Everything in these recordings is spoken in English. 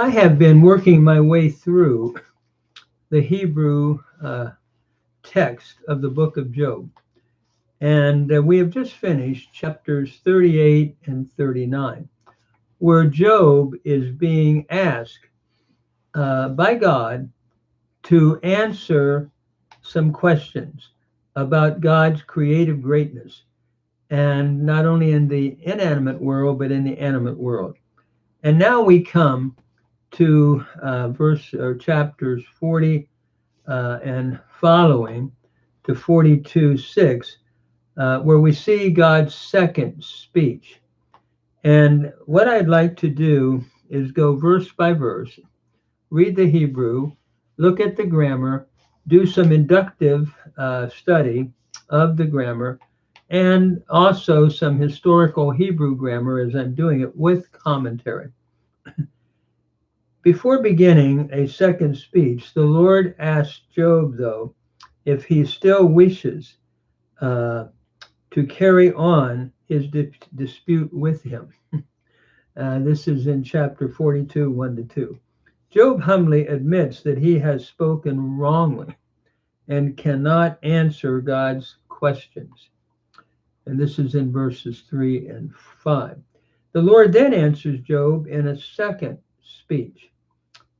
I have been working my way through the Hebrew text of the book of Job, and we have just finished chapters 38 and 39, where Job is being asked by God to answer some questions about God's creative greatness, and not only in the inanimate world, but in the animate world. And now we come to verse or chapters 40 and following to 42:6, where we see God's second speech. And what I'd like to do is go verse by verse, read the Hebrew, look at the grammar, do some inductive study of the grammar, and also some historical Hebrew grammar as I'm doing it with commentary. Before beginning a second speech, the Lord asked Job, though, if he still wishes uh, to carry on his dispute with him. This is in chapter 42, 1 to 2. Job humbly admits that he has spoken wrongly and cannot answer God's questions. And this is in verses 3 and 5. The Lord then answers Job in a second speech,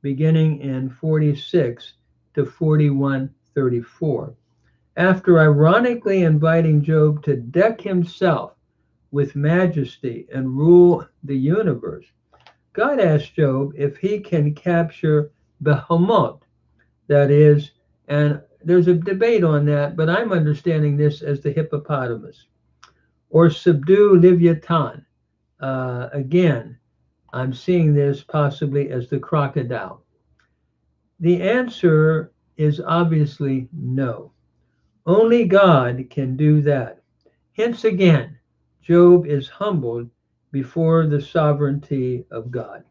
beginning in 46 to 41:34. After ironically inviting Job to deck himself with majesty and rule the universe, God asks Job if he can capture Behemoth, that is, and there's a debate on that, but I'm understanding this as the hippopotamus, or subdue Leviathan. Again, I'm seeing this possibly as the crocodile. The answer is obviously no. Only God can do that. Hence again, Job is humbled before the sovereignty of God.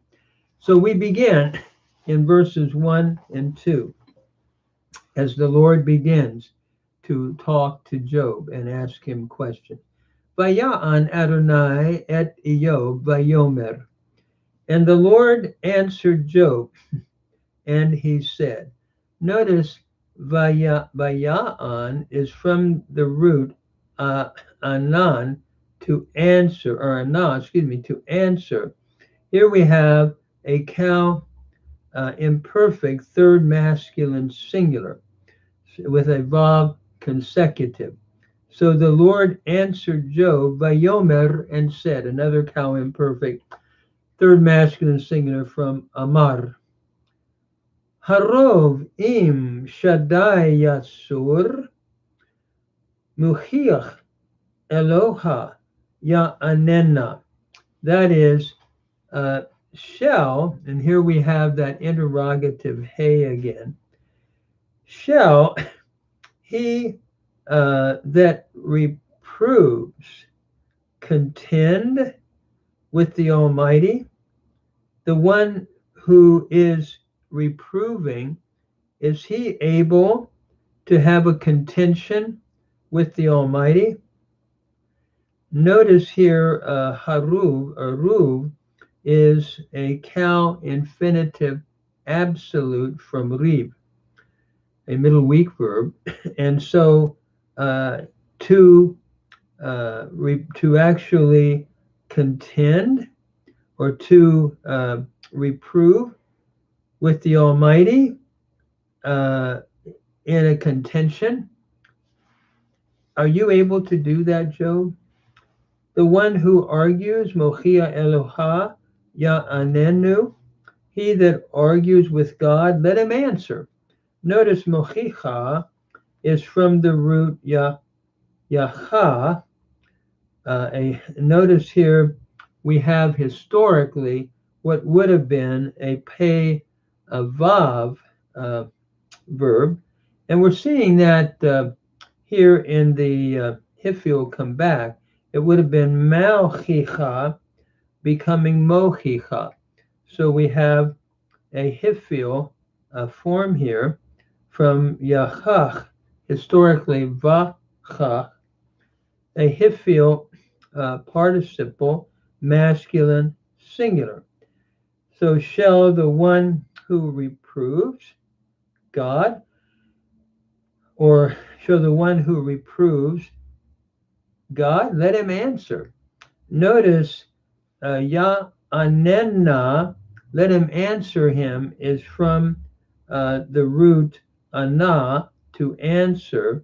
So we begin in verses 1 and 2 as the Lord begins to talk to Job and ask him questions. Vaya'an Adonai et Job vayomer. And the Lord answered Job, and he said, notice Vaya'an is from the root anan, to answer, or anah, to answer. Here we have a cow imperfect third masculine singular with a vav consecutive. So the Lord answered Job, Vayomer, and said, another cow imperfect third masculine singular from Amar. Harov im Shaddai Yatsur Muhiach Eloha Ya'anena. That is, shall, and here we have that interrogative hey again, shall he that reproves contend with the Almighty? The one who is reproving, is he able to have a contention with the Almighty? Notice here, haruv, or ruv, is a cow infinitive absolute from rib, a middle weak verb, and so to actually contend or to reprove with the Almighty in a contention. Are you able to do that, Job? The one who argues, Mochia Eloha Ya'anenu, he that argues with God, let him answer. Notice Mochicha is from the root Yacha. Notice here we have historically what would have been a pei vav verb, and we're seeing that here in the Hifil come back. It would have been Malchicha becoming Mochicha. So we have a Hifil form here from Yachach, historically Vachach, a Hifil participle, masculine, singular. So shall the one who reproves God, or shall the one who reproves God, let him answer. Notice Ya anenna, let him answer him, is from the root ana, to answer.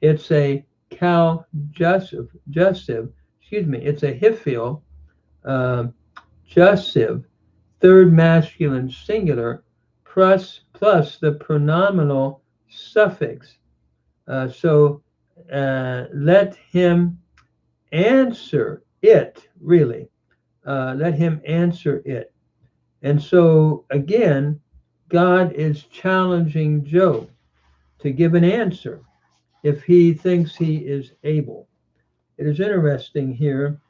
It's a jussive, it's a hiphil uh, jussive, third masculine singular, plus the pronominal suffix. So let him answer it, really. Let him answer it. And so, again, God is challenging Job to give an answer if he thinks he is able. It is interesting here.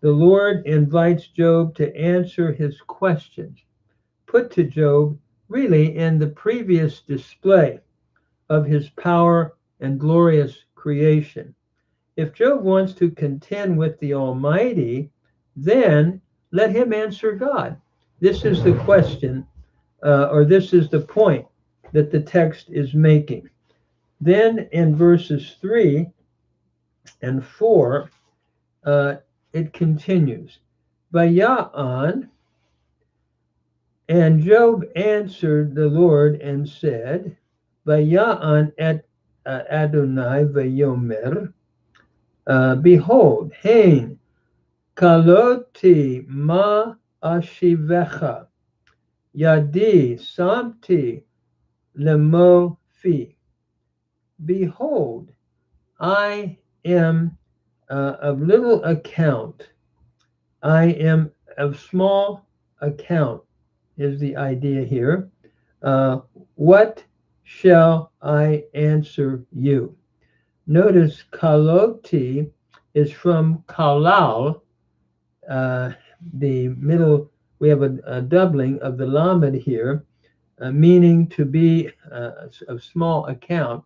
The Lord invites Job to answer his questions put to Job really in the previous display of his power and glorious creation. If Job wants to contend with the Almighty, then let him answer God. This is the question, or this is the point that the text is making. Then in verses 3 and 4, it continues. Vaya'an, and Job answered the Lord and said, Vaya'an et Adonai vayomer, behold, hein, kaloti ma ashivecha, yadi samti lemo fi. Behold, I am of little account. I am of small account, is the idea here. What shall I answer you? Notice kaloti is from kalal, the middle, we have a doubling of the lamed here, meaning to be of small account.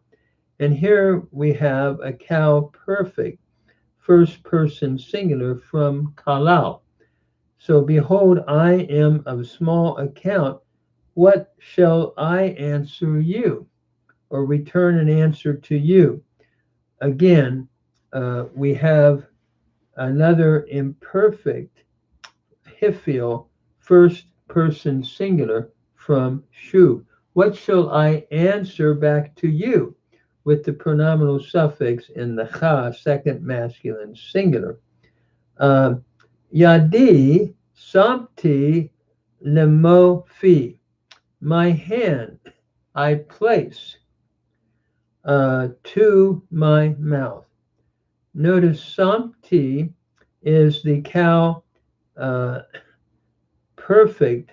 And here we have a cow perfect, first person singular from kalal. So behold, I am of small account. What shall I answer you, or return an answer to you? Again, we have another imperfect hiphil, first person singular from shu. What shall I answer back to you? With the pronominal suffix in the cha, second masculine singular. Yadi samti lemo fi. My hand I place to my mouth. Notice samti is the cow perfect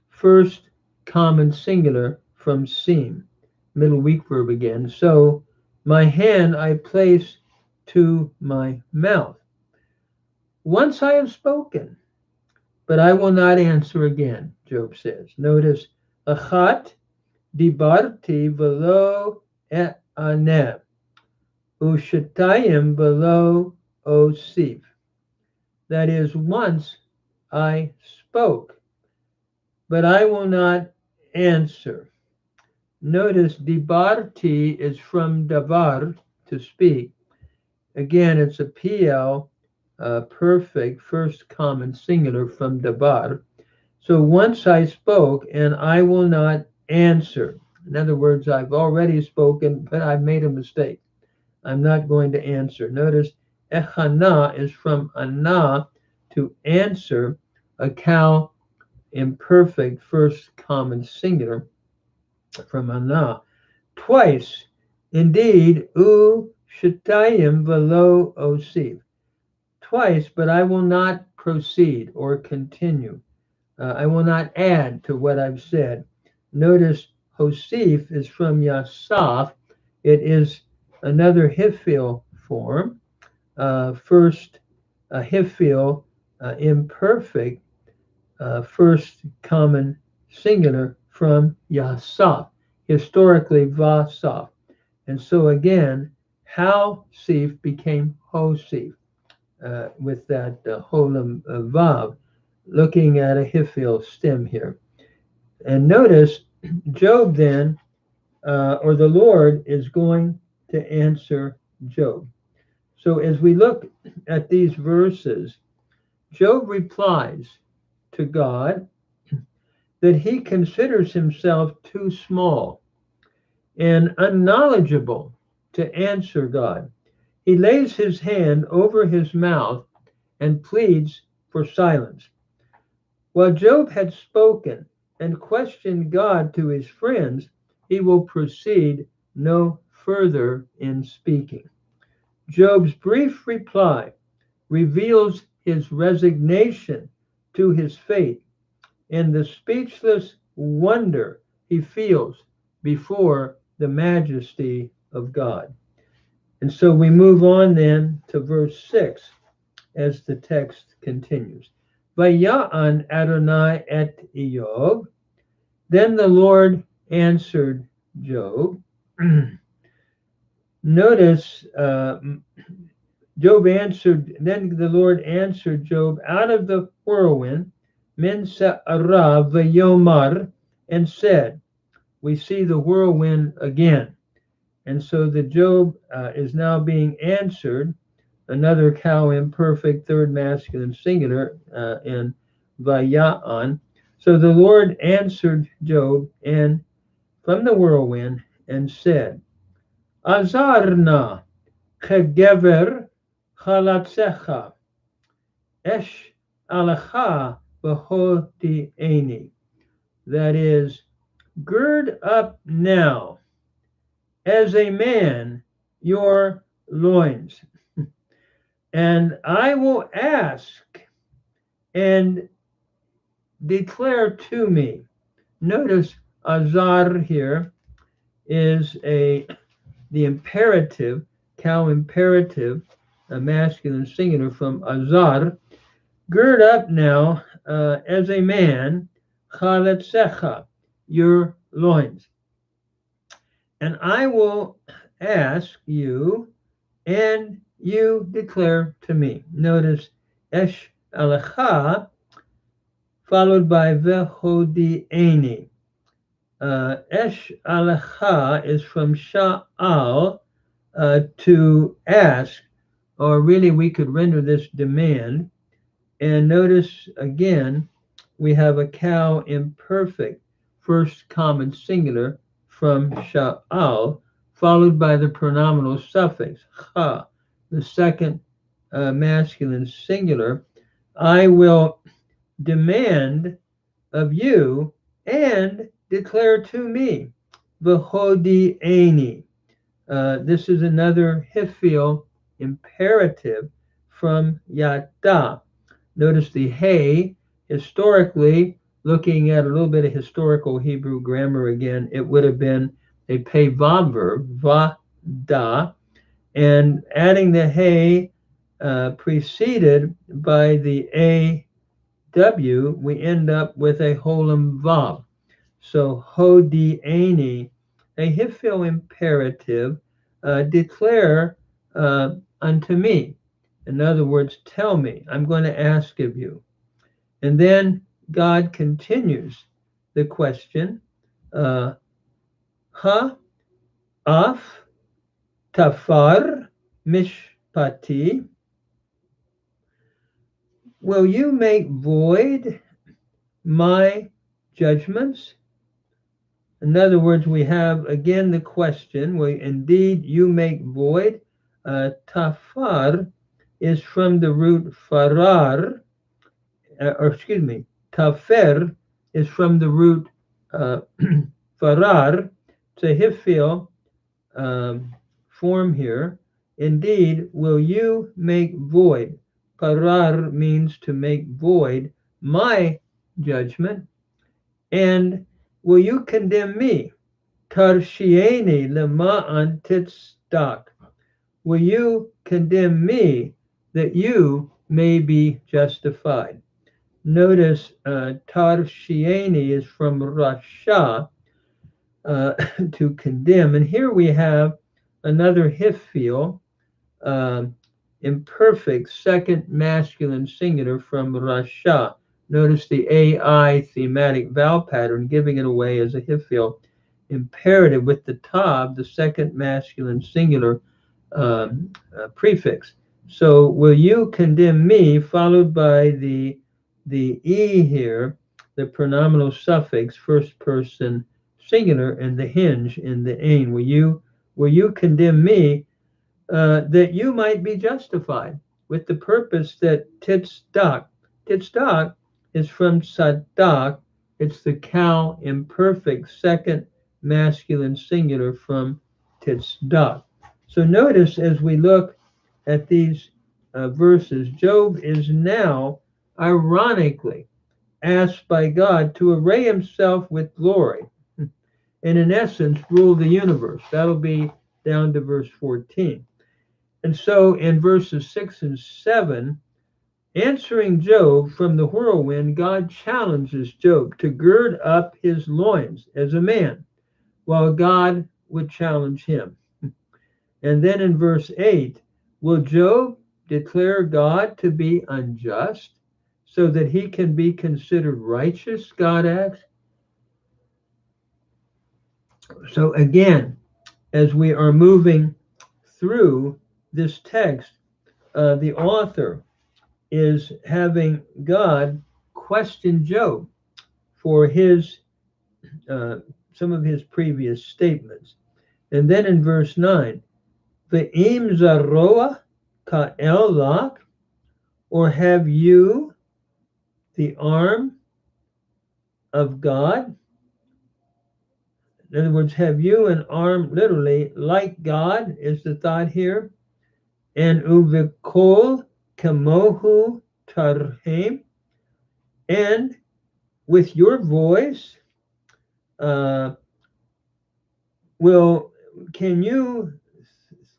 first common singular from sim, middle weak verb again. So my hand I place to my mouth. Once I have spoken, but I will not answer again, Job says. Notice, achat dibarti velo e'aneh, ushatayim velo osif. That is, once I spoke, but I will not answer. Notice, dibarti is from davar, to speak. Again, it's a PL, perfect, first common singular from davar. So once I spoke, and I will not answer. In other words, I've already spoken, but I've made a mistake. I'm not going to answer. Notice, echana is from ana, to answer, a cow, imperfect, first common singular from ana. Twice, indeed, u shetayim velo osif. Twice, but I will not proceed or continue. I will not add to what I've said. Notice Hosif is from Yasaf. It is another hiphil form. First, hiphil, imperfect, first common singular from Yasaf, historically Vasaf. And so again, How-Sif became Hosif, with that Holam Vav, looking at a hiphil stem here. And notice Job then, or the Lord is going to answer Job. So as we look at these verses, Job replies to God that he considers himself too small and unknowledgeable to answer God. He lays his hand over his mouth and pleads for silence. While Job had spoken and questioned God to his friends, he will proceed no further in speaking. Job's brief reply reveals his resignation to his fate and the speechless wonder he feels before the majesty of God. And so we move on then to verse 6 as the text continues. Vaya'an Adonai et Eyob. Then the Lord answered Job. Notice Job answered, then the Lord answered Job out of the whirlwind, min sa'ara v'yomar, and said, we see the whirlwind again. And so the Job is now being answered, another cow imperfect, third masculine singular in vaya'an. So the Lord answered Job and from the whirlwind and said, Azarna kegever chalatzecha esh alacha v'hodi'eni. That is, gird up now as a man your loins, and I will ask and declare to me. Notice azar here is the imperative, cow imperative, a masculine singular from azar. Gird up now as a man, chaletzecha, your loins, and I will ask you, and you declare to me. Notice esh alecha followed by vehodi'eni. Esh alecha is from sha'al, to ask, or really we could render this demand. And notice again, we have a cow imperfect, first common singular from sha'al, followed by the pronominal suffix cha, the second masculine singular. I will demand of you and declare to me, v'hodi'eni. This is another hifil imperative from yada. Notice the hey, historically, looking at a little bit of historical Hebrew grammar again, it would have been a pei vav verb, vada, and adding the hey preceded by the aw, we end up with a holem vav. So hodi'eni, a hifil imperative, declare unto me. In other words, tell me, I'm going to ask of you. And then God continues the question, ha af tafar mishpati, will you make void my judgments? In other words, we have again the question, will indeed you make void? Tafar is from the root farar, or excuse me, tafer is from the root farar. It's a hifil form here. Indeed, will you make void? Farar means to make void my judgment. And will you condemn me? Tarshieni lema'an titzdak. Will you condemn me that you may be justified? Notice tarshieni is from rasha, to condemn. And here we have another hifil, imperfect, second masculine singular from rasha, Notice the AI thematic vowel pattern, giving it away as a Hifil imperative with the tab, the second masculine singular prefix. So will you condemn me, followed by the e here, the pronominal suffix, first person singular, and the hinge in the ain. Will you condemn me, that you might be justified, with the purpose that titsdak is from sadak. It's the cow imperfect second masculine singular from titsdak. So notice as we look at these verses, Job is now ironically asked by God to array himself with glory and in essence rule the universe. That'll be down to verse 14. And so in verses 6 and 7, answering Job from the whirlwind, God challenges Job to gird up his loins as a man, while God would challenge him. And then in verse 8, will Job declare God to be unjust so that he can be considered righteous? God asks. So again, as we are moving through this text, the author is having God question Job for his some of his previous statements. And then in verse 9, Ve'im zaroa ka'el lak, or have you the arm of God? In other words, have you an arm literally like God is the thought here. And uvikol kamohu tarhem, and with your voice, uh, can you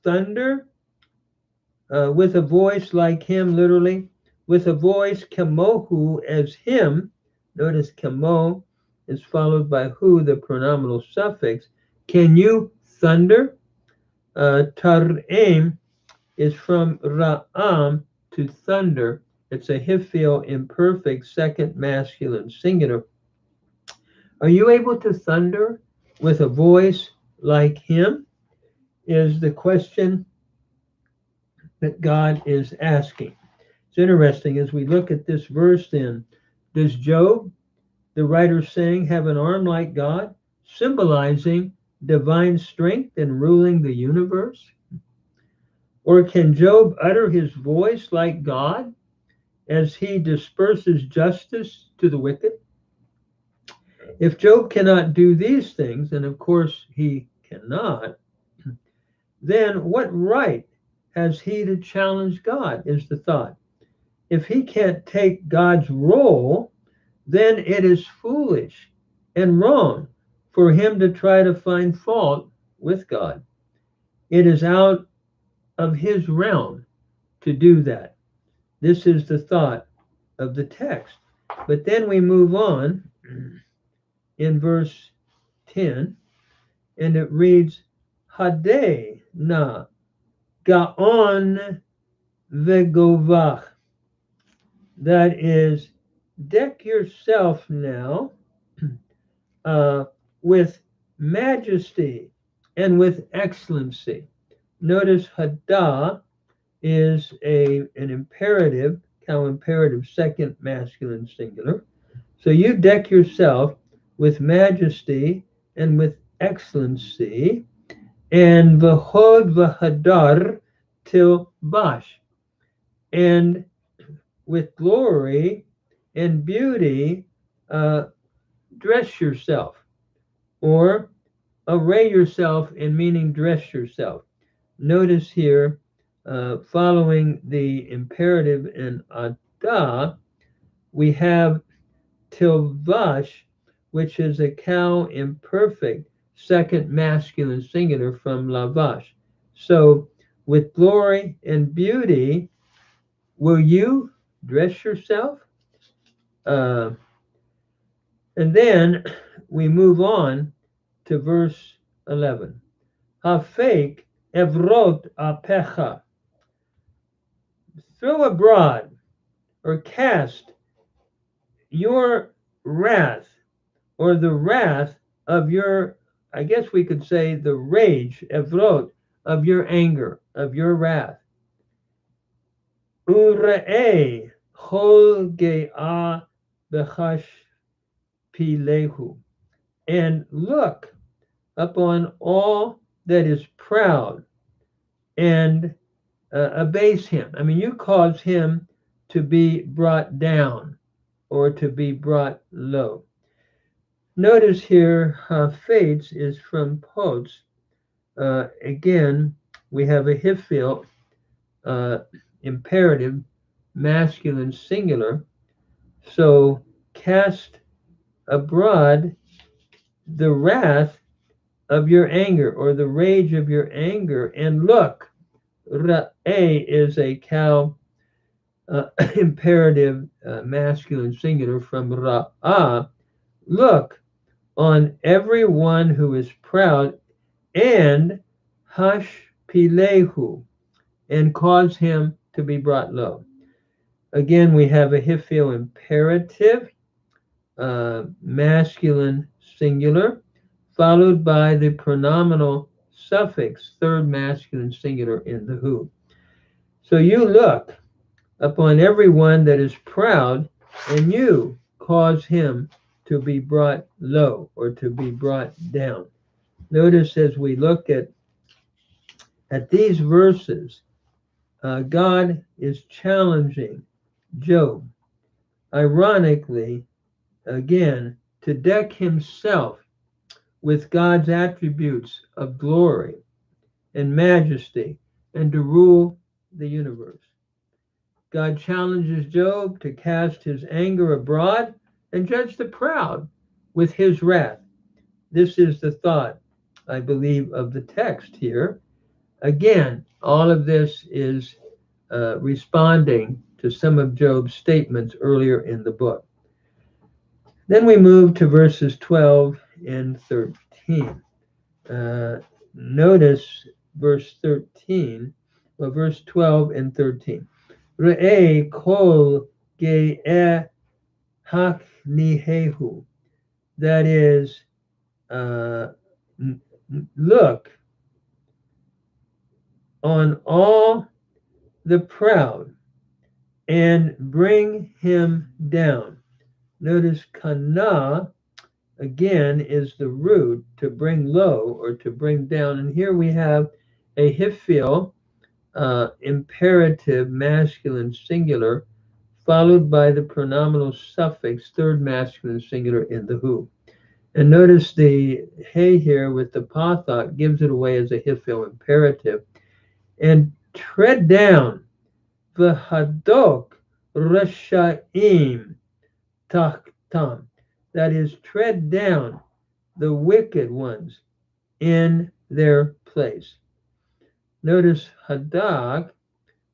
thunder with a voice like him, literally, with a voice kamohu as him? Notice kamo is followed by who, the pronominal suffix. Can you thunder? Tar'em is from ra'am, to thunder. It's a hifil imperfect second masculine singular. Are you able to thunder with a voice like him? Is the question that God is asking. It's interesting as we look at this verse then. Does Job, the writer saying, have an arm like God, symbolizing divine strength in ruling the universe? Or can Job utter his voice like God as he disperses justice to the wicked? If Job cannot do these things, and of course he cannot, then what right has he to challenge God, is the thought. If he can't take God's role, then it is foolish and wrong for him to try to find fault with God. It is out of his realm to do that. This is the thought of the text. But then we move on in verse 10, and it reads, Hadeh na gaon vegovach. That is, deck yourself now with majesty and with excellency. Notice Hada is an imperative, cow imperative, second masculine singular. So you deck yourself with majesty and with excellency, and v'hod v'hadar till bash, and with glory and beauty, dress yourself, or array yourself in meaning dress yourself. Notice here, following the imperative in ada, we have tilvash, which is a cow imperfect second masculine singular from lavash. So with glory and beauty, will you dress yourself? And then we move on to verse 11. Hafek evrot apecha. Throw abroad or cast your wrath, or the wrath of your, I guess we could say the rage, evrot, of your anger, of your wrath. Ure'e chol ge'ah b'chash pilehu. And look upon all that is proud and abase him. I mean, you cause him to be brought down or to be brought low. Notice here, fates is from pots. Again, we have a hifil, imperative, masculine, singular. So cast abroad the wrath of your anger, or the rage of your anger, and look. Ra'eh is a cow, imperative, masculine, singular, from ra'ah. Look on everyone who is proud, and hush pilehu, and cause him to be brought low. Again, we have a hifil imperative, masculine, singular, followed by the pronominal suffix, third masculine singular in the who. So you look upon everyone that is proud, and you cause him to be brought low or to be brought down. Notice as we look at these verses, God is challenging Job, ironically, again, to deck himself with God's attributes of glory and majesty and to rule the universe. God challenges Job to cast his anger abroad and judge the proud with his wrath. This is the thought, I believe, of the text here. Again, all of this is responding to some of Job's statements earlier in the book. Then we move to verses 12 and 13. Notice verse 13, well, verse 12 and 13. Re'eh kol ge'eh haknihehu. That is, look on all the proud and bring him down. Notice kana, again, is the root to bring low or to bring down. And here we have a hifil, imperative, masculine, singular, followed by the pronominal suffix, third masculine singular in the who. And notice the hey here with the pathak gives it away as a hifil imperative. And tread down the hadok rashaim tachtam. That is, tread down the wicked ones in their place. Notice hadak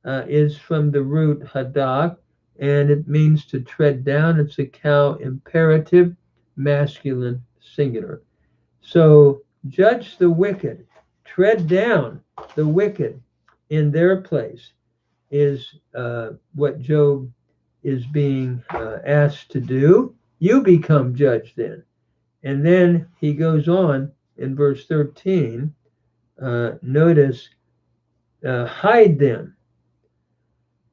is from the root hadak, and it means to tread down. It's a cow imperative, masculine, singular. So judge the wicked, tread down the wicked in their place is what Job is being asked to do. You become judge then. And then he goes on in verse 13. Notice, hide them.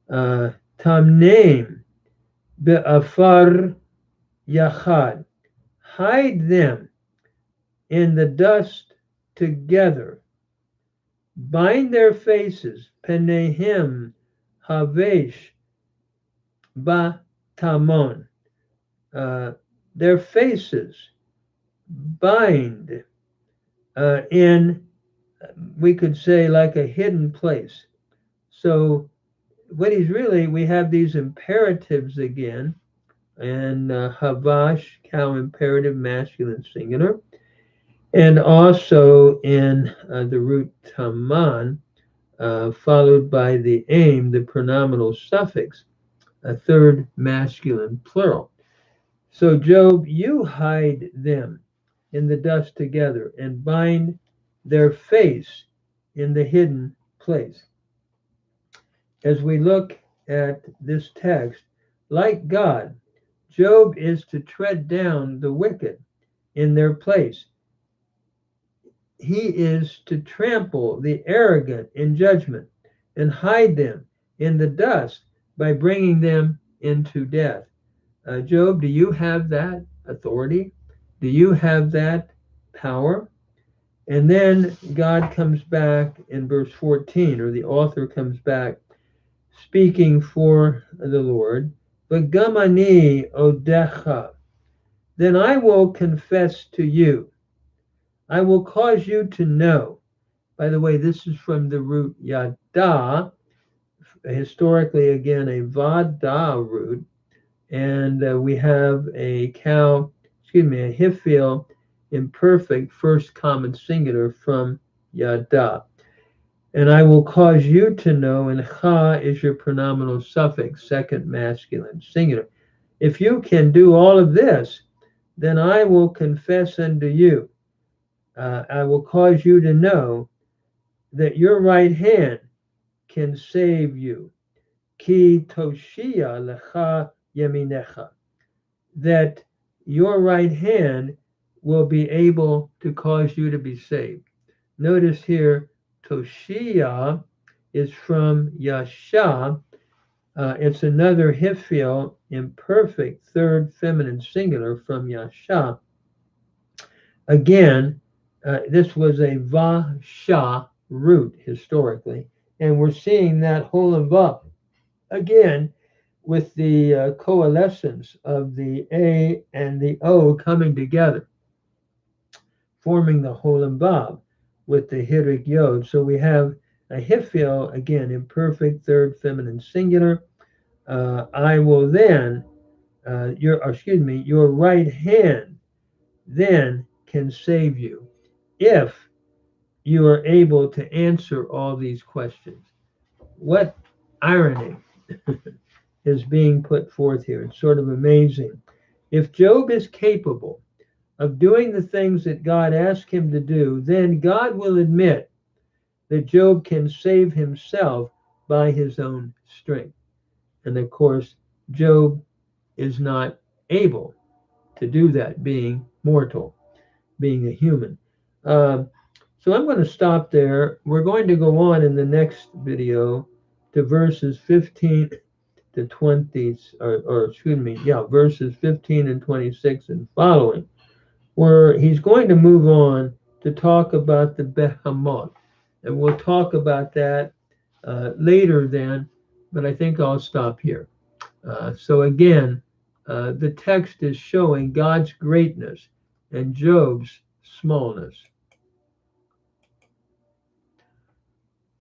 Tamneim be'afar yachad. Hide them in the dust together. Bind their faces. Penehim havesh ba-tamon. Their faces bind in, we could say, like a hidden place. So what he's really, we have these imperatives again, and havash, cow imperative, masculine, singular, and also in the root taman, followed by the aim, the pronominal suffix, a third masculine plural. So Job, you hide them in the dust together and bind their face in the hidden place. As we look at this text, like God, Job is to tread down the wicked in their place. He is to trample the arrogant in judgment and hide them in the dust by bringing them into death. Job, do you have that authority? Do you have that power? And then God comes back in verse 14, or the author comes back speaking for the Lord. But gamani odecha, then I will confess to you. I will cause you to know. By the way, this is from the root yada, historically, again, a vada root. And we have a a hifil imperfect first common singular from yada. And I will cause you to know, and cha is your pronominal suffix, second masculine singular. If you can do all of this, then I will confess unto you. I will cause you to know that your right hand can save you. Ki toshia lecha yeminecha. That your right hand will be able to cause you to be saved. Notice here, toshia is from yasha. It's another hifil, imperfect third feminine singular from yasha. Again, this was a va-sha root historically, and we're seeing that whole and va again with the coalescence of the A and the O coming together, forming the whole and vav with the hidric yod. So we have a hifil, again, imperfect third feminine singular. I will then, your right hand then can save you if you are able to answer all these questions. What irony is being put forth here? It's sort of amazing. If Job is capable of doing the things that God asked him to do, then God will admit that Job can save himself by his own strength. And of course, Job is not able to do that, being mortal, being a human. So I'm going to stop there. We're going to go on in the next video to verses 15 to 20, verses 15 and 26 and following, where he's going to move on to talk about the Behemoth. And we'll talk about that later then, but I think I'll stop here. So again, the text is showing God's greatness and Job's smallness.